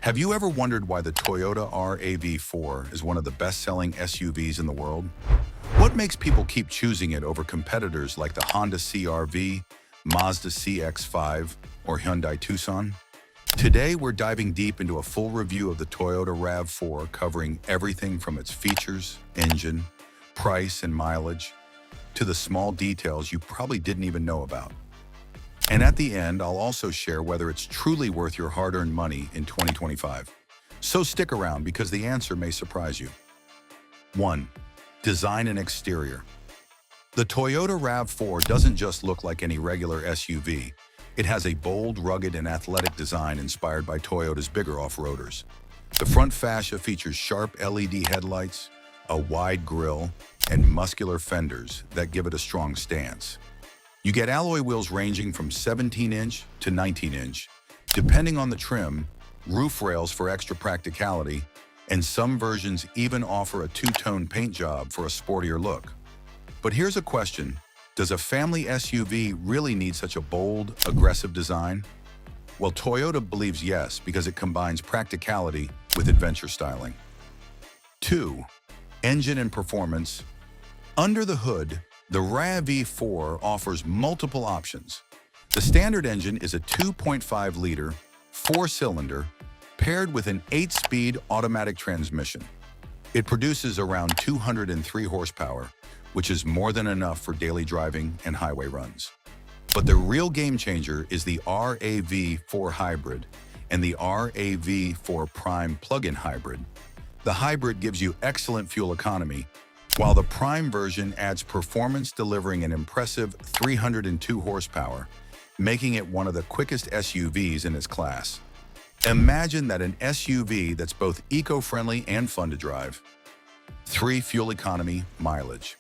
Have you ever wondered why the Toyota RAV4 is one of the best-selling SUVs in the world? What makes people keep choosing it over competitors like the Honda CR-V, Mazda CX-5, or Hyundai Tucson? Today, we're diving deep into a full review of the Toyota RAV4, covering everything from its features, engine, price, and mileage, to the small details you probably didn't even know about. And at the end, I'll also share whether it's truly worth your hard-earned money in 2025. So stick around because the answer may surprise you. 1. Design and exterior. The Toyota RAV4 doesn't just look like any regular SUV. It has a bold, rugged, and athletic design inspired by Toyota's bigger off-roaders. The front fascia features sharp LED headlights, a wide grille, and muscular fenders that give it a strong stance. You get alloy wheels ranging from 17-inch to 19-inch, depending on the trim, roof rails for extra practicality, and some versions even offer a two-tone paint job for a sportier look. But here's a question. Does a family SUV really need such a bold, aggressive design? Well, Toyota believes yes, because it combines practicality with adventure styling. 2. Engine and performance. Under the hood, the RAV4 offers multiple options. The standard engine is a 2.5-liter, 4-cylinder, paired with an 8-speed automatic transmission. It produces around 203 horsepower, which is more than enough for daily driving and highway runs. But the real game changer is the RAV4 Hybrid and the RAV4 Prime plug-in hybrid. The hybrid gives you excellent fuel economy, while the Prime version adds performance, delivering an impressive 302 horsepower, making it one of the quickest SUVs in its class. Imagine that an SUV that's both eco-friendly and fun to drive. 3. Fuel economy, mileage.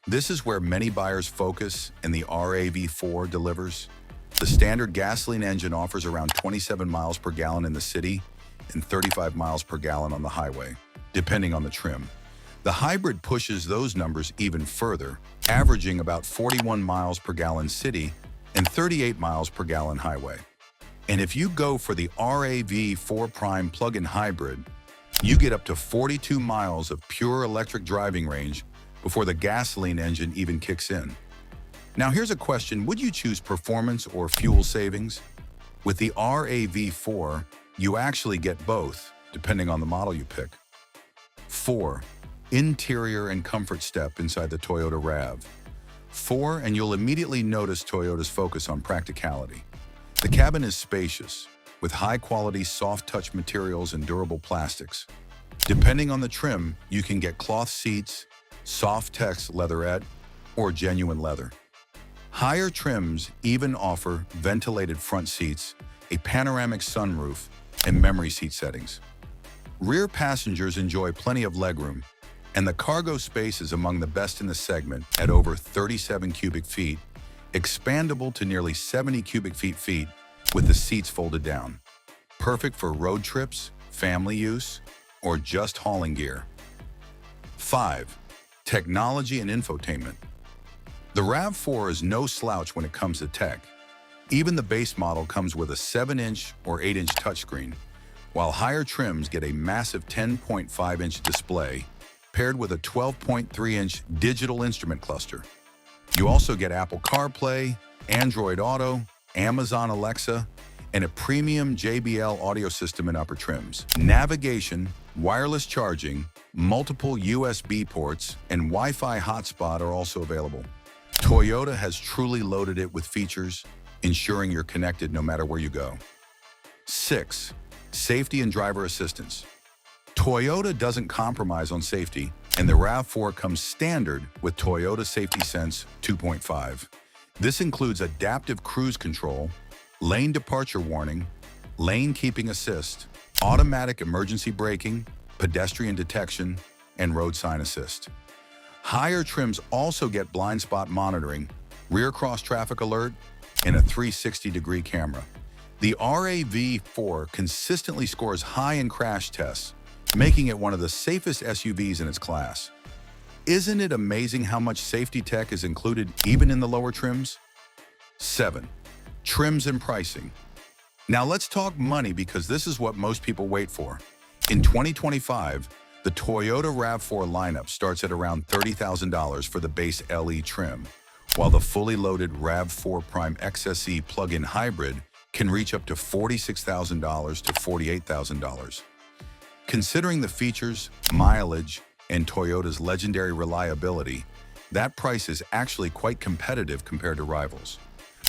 This is where many buyers focus, and the RAV4 delivers. The standard gasoline engine offers around 27 miles per gallon in the city and 35 miles per gallon on the highway, depending on the trim. The hybrid pushes those numbers even further, averaging about 41 miles per gallon city and 38 miles per gallon highway. And if you go for the RAV4 Prime plug-in hybrid, you get up to 42 miles of pure electric driving range before the gasoline engine even kicks in. Now here's a question: would you choose performance or fuel savings? With the RAV4, you actually get both, depending on the model you pick. 4. Interior and comfort. Step inside the Toyota RAV4 and you'll immediately notice Toyota's focus on practicality. The cabin is spacious, with high-quality soft-touch materials and durable plastics. Depending on the trim, you can get cloth seats, soft-tex leatherette, or genuine leather. Higher trims even offer ventilated front seats, a panoramic sunroof, and memory seat settings. Rear passengers enjoy plenty of legroom, and the cargo space is among the best in the segment at over 37 cubic feet, expandable to nearly 70 cubic feet with the seats folded down. Perfect for road trips, family use, or just hauling gear. 5. Technology and infotainment. The RAV4 is no slouch when it comes to tech. Even the base model comes with a 7-inch or 8-inch touchscreen, while higher trims get a massive 10.5-inch display paired with a 12.3-inch digital instrument cluster. You also get Apple CarPlay, Android Auto, Amazon Alexa, and a premium JBL audio system in upper trims. Navigation, wireless charging, multiple USB ports, and Wi-Fi hotspot are also available. Toyota has truly loaded it with features, ensuring you're connected no matter where you go. 6. Safety and driver assistance. Toyota doesn't compromise on safety, and the RAV4 comes standard with Toyota Safety Sense 2.5. This includes adaptive cruise control, lane departure warning, lane keeping assist, automatic emergency braking, pedestrian detection, and road sign assist. Higher trims also get blind spot monitoring, rear cross traffic alert, and a 360-degree camera. The RAV4 consistently scores high in crash tests, making it one of the safest SUVs in its class. Isn't it amazing how much safety tech is included even in the lower trims? 7. Trims and pricing. Now let's talk money because this is what most people wait for. In 2025, the Toyota RAV4 lineup starts at around $30,000 for the base LE trim, while the fully loaded RAV4 Prime XSE plug-in hybrid can reach up to $46,000 to $48,000. Considering the features, mileage, and Toyota's legendary reliability, that price is actually quite competitive compared to rivals.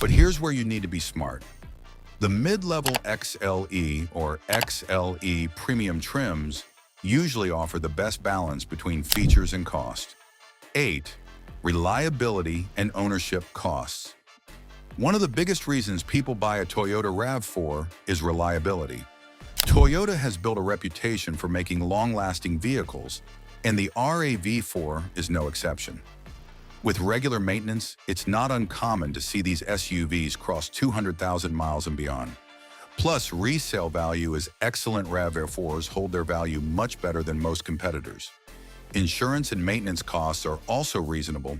But here's where you need to be smart. The mid-level XLE or XLE premium trims usually offer the best balance between features and cost. 8. Reliability and ownership costs. One of the biggest reasons people buy a Toyota RAV4 is reliability. Toyota has built a reputation for making long-lasting vehicles, and the RAV4 is no exception. With regular maintenance, it's not uncommon to see these SUVs cross 200,000 miles and beyond. Plus, resale value is excellent. RAV4s hold their value much better than most competitors. Insurance and maintenance costs are also reasonable,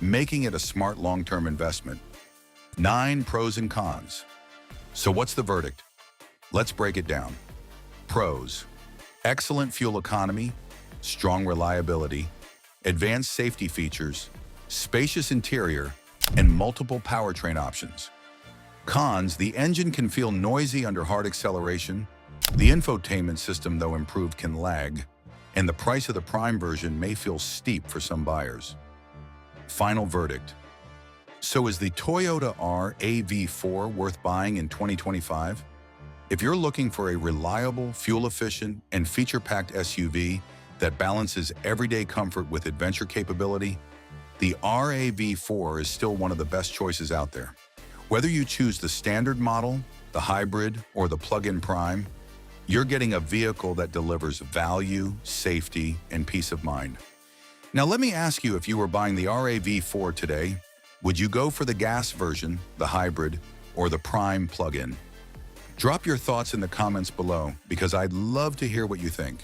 making it a smart long-term investment. 9 pros and cons. So what's the verdict? Let's break it down. Pros: excellent fuel economy, strong reliability, advanced safety features, spacious interior, and multiple powertrain options. Cons: the engine can feel noisy under hard acceleration, the infotainment system, though improved, can lag, and the price of the Prime version may feel steep for some buyers. Final verdict. So is the Toyota RAV4 worth buying in 2025? If you're looking for a reliable, fuel-efficient, and feature-packed SUV that balances everyday comfort with adventure capability, the RAV4 is still one of the best choices out there. Whether you choose the standard model, the hybrid, or the plug-in Prime, you're getting a vehicle that delivers value, safety, and peace of mind. Now let me ask you, if you were buying the RAV4 today, would you go for the gas version, the hybrid, or the Prime plug-in? Drop your thoughts in the comments below because I'd love to hear what you think.